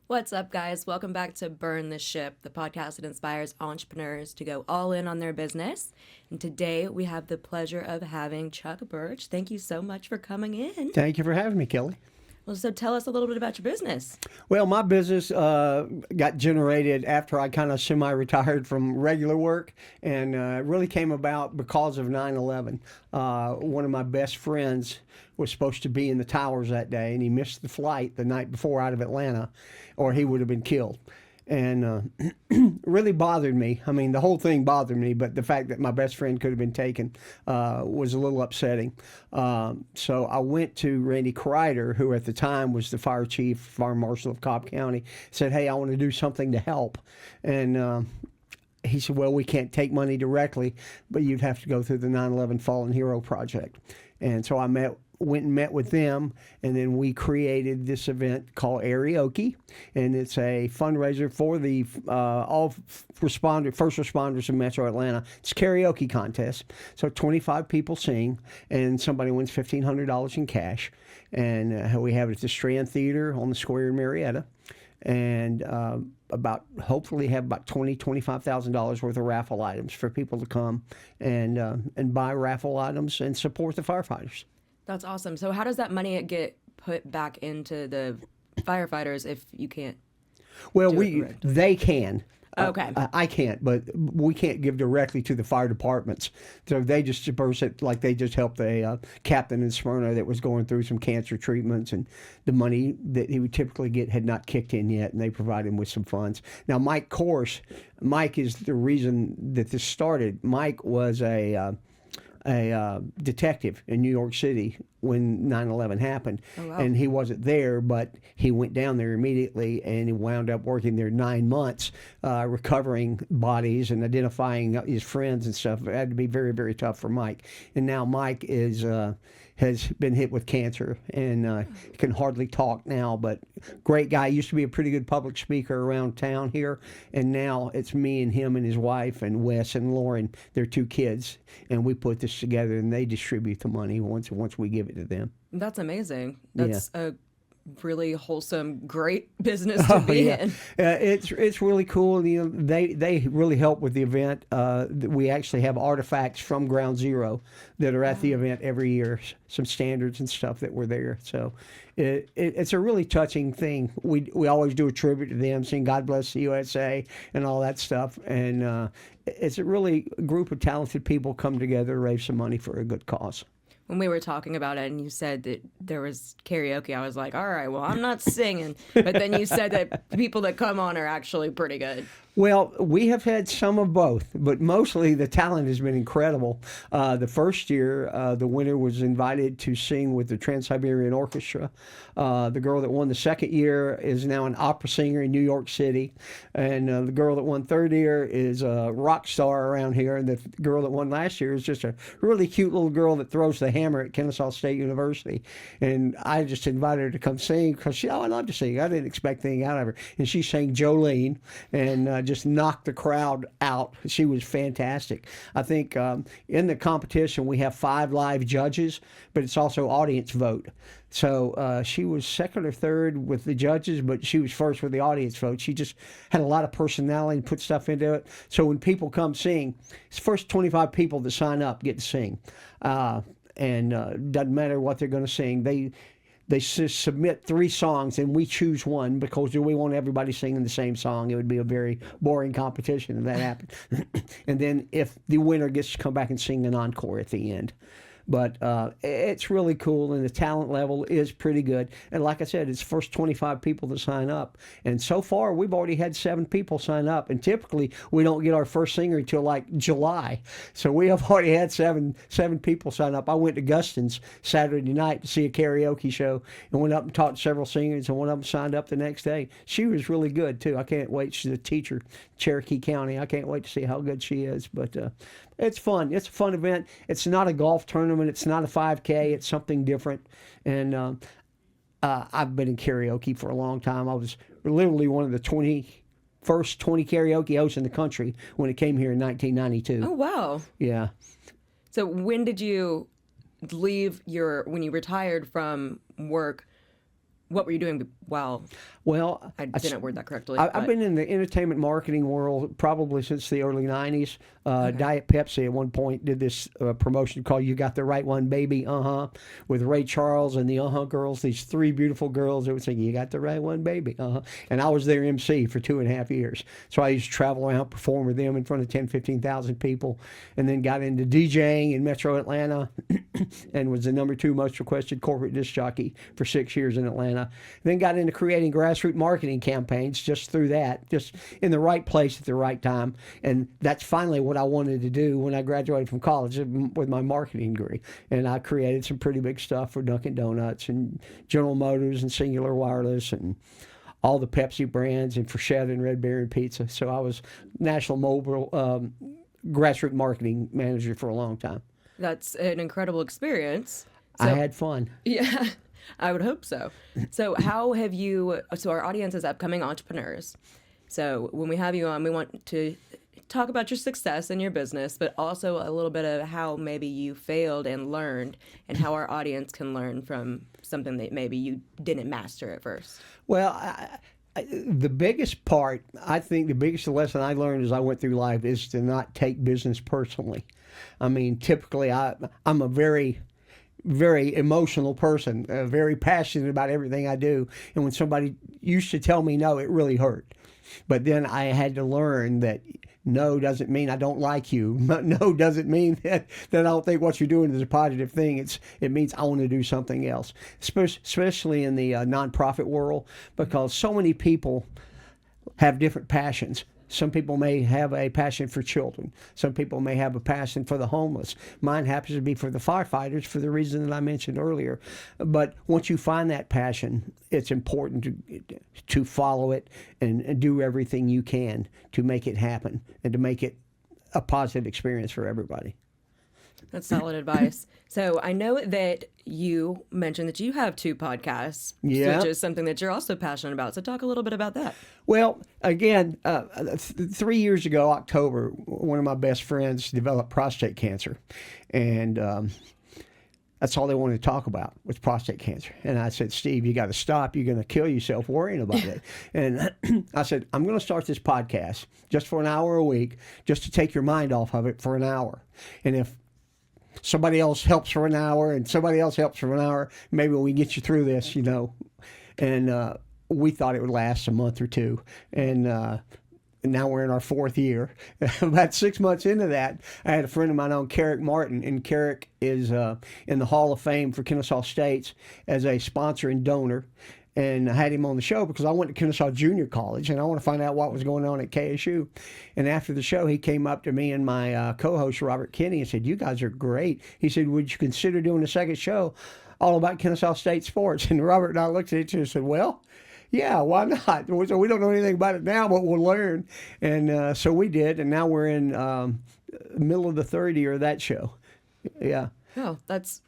What's up, guys? Welcome back to Burn the Ship, the podcast that inspires entrepreneurs to go all in on their business. And today we have the pleasure of having Chuck Burge. Thank you so much for coming in. Thank you for having me, Kelly. Well, so tell us a little bit about your business. Well, my business got generated after I kind of semi-retired from regular work, and really came about because of 9/11. One of my best friends was supposed to be in the towers that day, and he missed the flight the night before out of Atlanta, or he would have been killed. And really bothered me. I mean, the whole thing bothered me, but the fact that my best friend could have been taken was a little upsetting. So I went to Randy Kreider, who at the time was the fire chief, fire marshal of Cobb County, said, "Hey, I want to do something to help." And he said, "Well, we can't take money directly, but you'd have to go through the 9/11 Fallen Hero Project." And so I went and met with them, and then we created this event called Karaoke, and it's a fundraiser for the first responders in Metro Atlanta. It's a karaoke contest, so 25 people sing, and somebody wins $1,500 in cash, and we have it at the Strand Theater on the square in Marietta, and hopefully have about $25,000 worth of raffle items for people to come and buy raffle items and support the firefighters. That's awesome. So how does that money get put back into the firefighters if you can't? Well, they can. Okay. I can't, but we can't give directly to the fire departments. So they just disperse it, like they just helped a captain in Smyrna that was going through some cancer treatments, and the money that he would typically get had not kicked in yet, and they provide him with some funds. Now, Mike is the reason that this started. Mike was a detective in New York City when 9/11 happened. Oh, wow. And he wasn't there, but he went down there immediately, and he wound up working there 9 months, recovering bodies and identifying his friends and stuff. It had to be very, very tough for Mike. And now Mike has been hit with cancer and can hardly talk now, but great guy. Used to be a pretty good public speaker around town here, and now it's me and him and his wife and Wes and Lauren, their 2 kids, and we put this together, and they distribute the money once we give it to them. That's amazing. That's a really wholesome, great business to be in. It's really cool. You know, they really help with the event. We actually have artifacts from Ground Zero that are at the event every year. Some standards and stuff that were there. So it's a really touching thing. We always do a tribute to them, sing "God Bless the USA" and all that stuff. And it's a really group of talented people come together to raise some money for a good cause. When we were talking about it and you said that there was karaoke, I was like, all right, well, I'm not singing. But then you said that the people that come on are actually pretty good. Well, we have had some of both, but mostly the talent has been incredible. The first year, the winner was invited to sing with the Trans-Siberian Orchestra. The girl that won the second year is now an opera singer in New York City. And the girl that won third year is a rock star around here. And the girl that won last year is just a really cute little girl that throws the hammer at Kennesaw State University. And I just invited her to come sing because I love to sing. I didn't expect anything out of her. And she sang Jolene and just knocked the crowd out. She was fantastic. I think in the competition we have 5 live judges, but it's also audience vote. So she was second or third with the judges, but she was first with the audience vote. She just had a lot of personality and put stuff into it. So when people come sing, it's the first 25 people that sign up get to sing. And doesn't matter what they're going to sing. They submit 3 songs, and we choose one because we want everybody singing the same song. It would be a very boring competition if that happened. And then if the winner gets to come back and sing an encore at the end. But it's really cool, and the talent level is pretty good. And like I said, it's the first 25 people to sign up. And so far, we've already had 7 people sign up. And typically, we don't get our first singer until like July. So we have already had seven people sign up. I went to Guston's Saturday night to see a karaoke show and went up and talked to several singers, and one of them signed up the next day. She was really good, too. I can't wait. She's a teacher, Cherokee County. I can't wait to see how good she is. But it's fun. It's a fun event. It's not a golf tournament. It's not a 5K. It's something different. And I've been in karaoke for a long time. I was literally one of the first 20 karaoke hosts in the country when it came here in 1992. Oh, wow. Yeah. So when did you when you retired from work, what were you doing while Well, I didn't word that correctly? I've but- been in the entertainment marketing world probably since the early 90s. Diet Pepsi at one point did this promotion called You Got the Right One, Baby, with Ray Charles and the girls, these three beautiful girls that would sing, You Got the Right One, Baby, And I was their MC for 2.5 years. So I used to travel around, perform with them in front of 10, 15,000 people, and then got into DJing in Metro Atlanta and was the #2 most requested corporate disc jockey for 6 years in Atlanta. Then got into creating grassroots marketing campaigns just through that, just in the right place at the right time. And that's finally what I wanted to do when I graduated from college with my marketing degree. And I created some pretty big stuff for Dunkin' Donuts and General Motors and Singular Wireless and all the Pepsi brands and Frechetta and Red Baron Pizza. So I was national mobile grassroots marketing manager for a long time. That's an incredible experience. I had fun. Yeah, I would hope so. So how have you, so our audience is upcoming entrepreneurs. So when we have you on, we want to talk about your success in your business, but also a little bit of how maybe you failed and learned and how our audience can learn from something that maybe you didn't master at first. Well, the biggest part, I think the biggest lesson I learned as I went through life is to not take business personally. I mean, typically I'm a very emotional person, very passionate about everything I do. And when somebody used to tell me no, it really hurt. But then I had to learn that no doesn't mean I don't like you. No doesn't mean that I don't think what you're doing is a positive thing. It means I want to do something else, especially in the nonprofit world, because so many people have different passions. Some people may have a passion for children. Some people may have a passion for the homeless. Mine happens to be for the firefighters for the reason that I mentioned earlier. But once you find that passion, it's important to follow it and do everything you can to make it happen and to make it a positive experience for everybody. That's solid advice. So I know that you mentioned that you have 2 podcasts, Yeah. which is something that you're also passionate about. So talk a little bit about that. Well, again, 3 years ago, October, one of my best friends developed prostate cancer. And that's all they wanted to talk about was prostate cancer. And I said, Steve, you got to stop. You're going to kill yourself worrying about it. And I said, I'm going to start this podcast just for an hour a week, just to take your mind off of it for an hour. And if somebody else helps for an hour and somebody else helps for an hour, maybe we get you through this, And we thought it would last a month or two. And now we're in our 4th year. About 6 months into that, I had a friend of mine on, Carrick Martin, and Carrick is in the Hall of Fame for Kennesaw States as a sponsor and donor. And I had him on the show because I went to Kennesaw Junior College and I want to find out what was going on at KSU. And after the show, he came up to me and my co-host, Robert Kinney, and said, you guys are great. He said, would you consider doing a second show all about Kennesaw State sports? And Robert and I looked at each other and said, well, yeah, why not? So we don't know anything about it now, but we'll learn. And so we did. And now we're in middle of the 3rd year of that show. Yeah. Oh, that's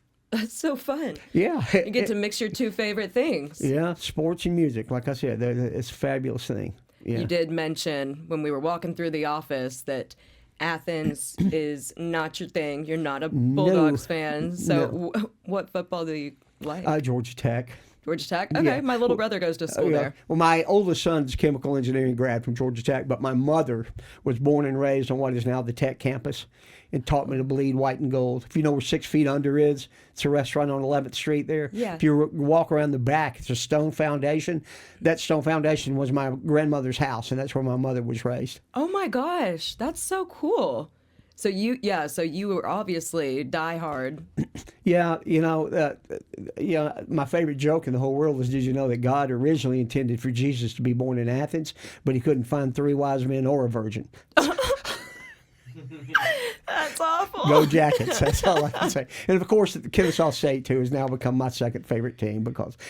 so fun. Yeah. You get to mix your 2 favorite things. Yeah, sports and music. Like I said, it's a fabulous thing. Yeah. You did mention when we were walking through the office that Athens is not your thing. You're not a Bulldogs fan. So what football do you like? Georgia Tech. Georgia Tech? Okay, Yeah. my little brother goes to school there. Well, my oldest son's chemical engineering grad from Georgia Tech, but my mother was born and raised on what is now the Tech campus and taught me to bleed white and gold. If you know where 6 Feet Under is, it's a restaurant on 11th Street there. Yeah. If you walk around the back, it's a stone foundation. That stone foundation was my grandmother's house, and that's where my mother was raised. Oh my gosh, that's so cool. So you were obviously diehard. Yeah, my favorite joke in the whole world is, did you know that God originally intended for Jesus to be born in Athens, but he couldn't find 3 wise men or a virgin? That's awful. Go Jackets. That's all I can say. And of course, Kennesaw State too has now become my second favorite team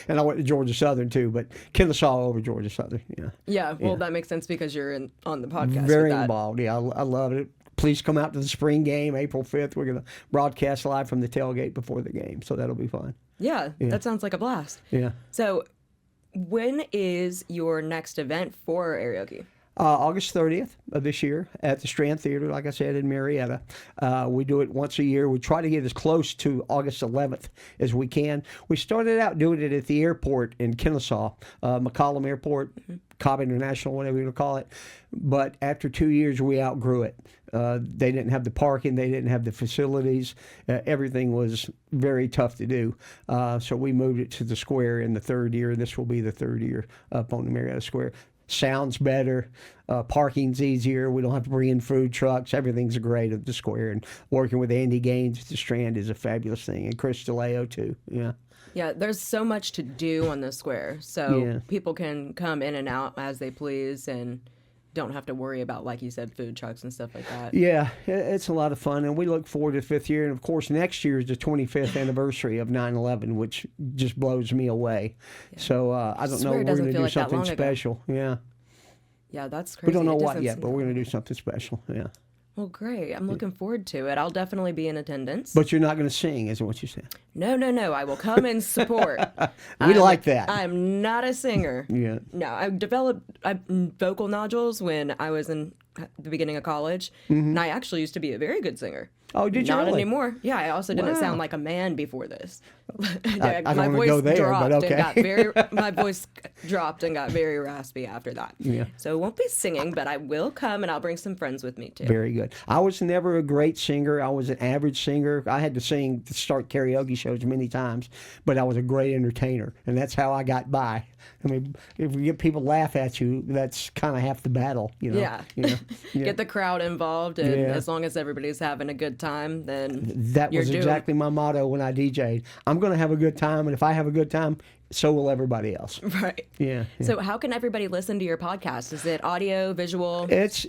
and I went to Georgia Southern too, but Kennesaw over Georgia Southern. Yeah. Yeah. Well, that makes sense because you're on the podcast. Very with that. involved. Yeah, I love it. Please come out to the spring game, April 5th. We're going to broadcast live from the tailgate before the game, so that'll be fun. Yeah, that sounds like a blast. Yeah. So, when is your next event for karaoke? August 30th of this year at the Strand Theater, like I said, in Marietta. We do it once a year. We try to get as close to August 11th as we can. We started out doing it at the airport in Kennesaw, McCollum Airport, Cobb International, whatever you want to call it. But after 2 years, we outgrew it. They didn't have the parking. They didn't have the facilities. Everything was very tough to do. So we moved it to the square in the third year. This will be the third year up on the Marietta Square. Sounds better, parking's easier. We don't have to bring in food trucks. Everything's great at the square. And working with Andy Gaines at the Strand is a fabulous thing, and Chris DeLeo too. Yeah. Yeah, there's so much to do on the square, so people can come in and out as they please and don't have to worry about, like you said, food trucks and stuff like that. Yeah, it's a lot of fun, and we look forward to the fifth year. And of course, next year is the 25th anniversary of 9/11, which just blows me away. Yeah. So I don't know. We're going to do like something special. Yeah. Yeah, that's crazy. We don't know what yet, but we're going to do something special. Yeah. Well, great. I'm looking forward to it. I'll definitely be in attendance. But you're not going to sing, isn't what you said? No. I will come and support. like that. I'm not a singer. Yeah. No, I developed vocal nodules when I was in the beginning of college, and I actually used to be a very good singer. Oh, did you? Not really? anymore. Yeah, I also didn't sound like a man before this. I don't want to go there, but okay. My voice dropped and got very raspy after that. Yeah. So I won't be singing, but I will come, and I'll bring some friends with me too. Very good. I was never a great singer. I was an average singer. I had to sing to start karaoke shows many times, but I was a great entertainer, and that's how I got by. I mean, if you get people laugh at you, that's kind of half the battle, you know. Yeah. Yeah. Get the crowd involved, and as long as everybody's having a good time, then that was exactly my motto when I DJ'd. I'm going to have a good time, and if I have a good time, so will everybody else. Right. Yeah. So how can everybody listen to your podcast? Is it audio, visual? It's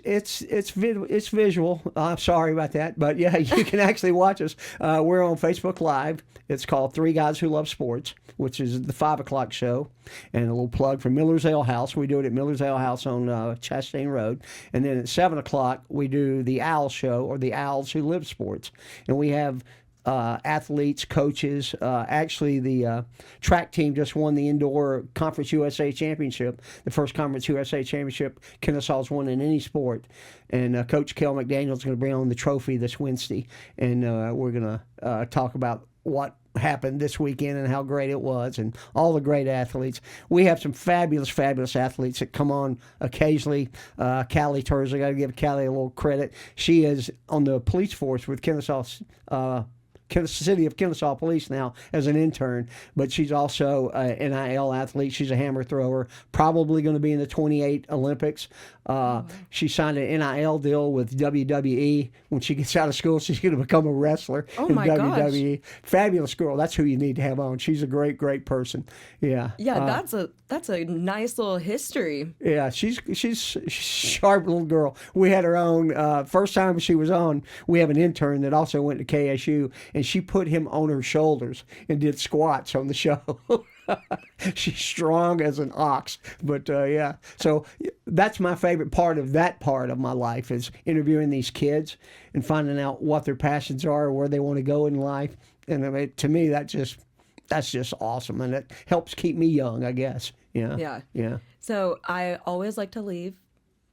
visual. I'm sorry about that, but yeah, you can actually watch us. We're on Facebook Live. It's called Three Guys Who Love Sports, which is the 5 o'clock show. And a little plug for Miller's Ale House. We do it at Miller's Ale House on Chastain Road. And then at 7 o'clock, we do the Owl Show, or the Owls Who Live Sports. And we have athletes, coaches. Actually, the track team just won the Indoor Conference USA Championship, the first Conference USA Championship Kennesaw's won in any sport. And Coach Kel McDaniel is going to bring on the trophy this Wednesday. And we're going to talk about what happened this weekend and how great it was, and all the great athletes. We have some fabulous athletes that come on occasionally. Callie Terz, I got to give Callie a little credit. She is on the police force with City of Kennesaw Police now as an intern, but she's also an NIL athlete. She's a hammer thrower, probably going to be in the 28 Olympics. She signed an NIL deal with WWE. When she gets out of school, she's going to become a wrestler in WWE. Gosh. Fabulous girl. That's who you need to have on. She's a great great Yeah. Yeah, that's a nice little history. Yeah, she's a sharp little girl. We had her on first time she was on. We have an intern that also went to KSU, and she put him on her shoulders and did squats on the show. She's strong as an ox, but yeah. So that's my favorite part of that part of my life, is interviewing these kids and finding out what their passions are, where they want to go in life. And I mean, to me, that's just awesome, and it helps keep me young, I guess. Yeah. So I always like to leave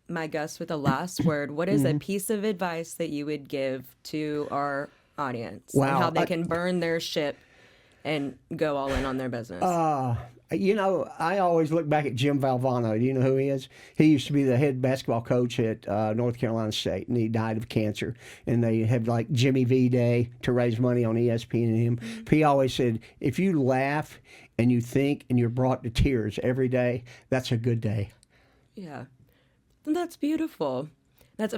my guests with a last word. What is a piece of advice that you would give to our audience? Wow. On how they can burn their ship and go all in on their business? I always look back at Jim Valvano. Do you know who he is? He used to be the head basketball coach at North Carolina State, and he died of cancer. And they had like Jimmy V Day to raise money on ESPN and him. He always said, if you laugh and you think and you're brought to tears every day, that's a good day. Yeah. That's beautiful. That's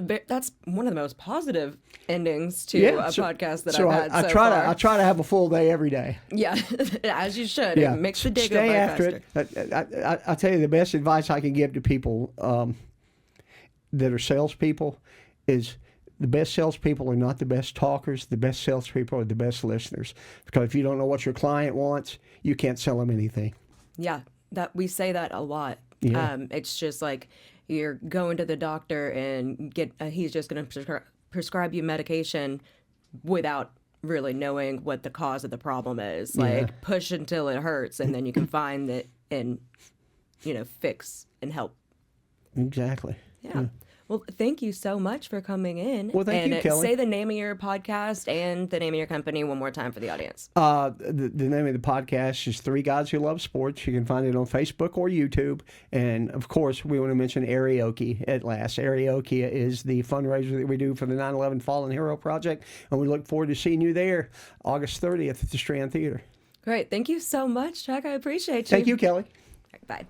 one of the most positive endings to a podcast that I've had so far. I try to have a full day every day. Yeah, as you should. Yeah. It makes the day Stay go by after faster. I tell you, the best advice I can give to people that are salespeople is the best salespeople are not the best talkers. The best salespeople are the best listeners. Because if you don't know what your client wants, you can't sell them anything. Yeah, we say that a lot. Yeah. It's just like, you're going to the doctor and he's just going to prescribe you medication without really knowing what the cause of the problem is. Like, push until it hurts, and then you can find it and, fix and help Exactly. Yeah. Well, thank you so much for coming in. Well, thank you, Kelly. Say the name of your podcast and the name of your company one more time for the audience. The name of the podcast is Three Guys Who Love Sports. You can find it on Facebook or YouTube. And, of course, we want to mention Karaoke at last. Karaoke is the fundraiser that we do for the 9/11 Fallen Hero Project. And we look forward to seeing you there August 30th at the Strand Theater. Great. Thank you so much, Chuck. I appreciate you. Thank you, Kelly. All right, bye.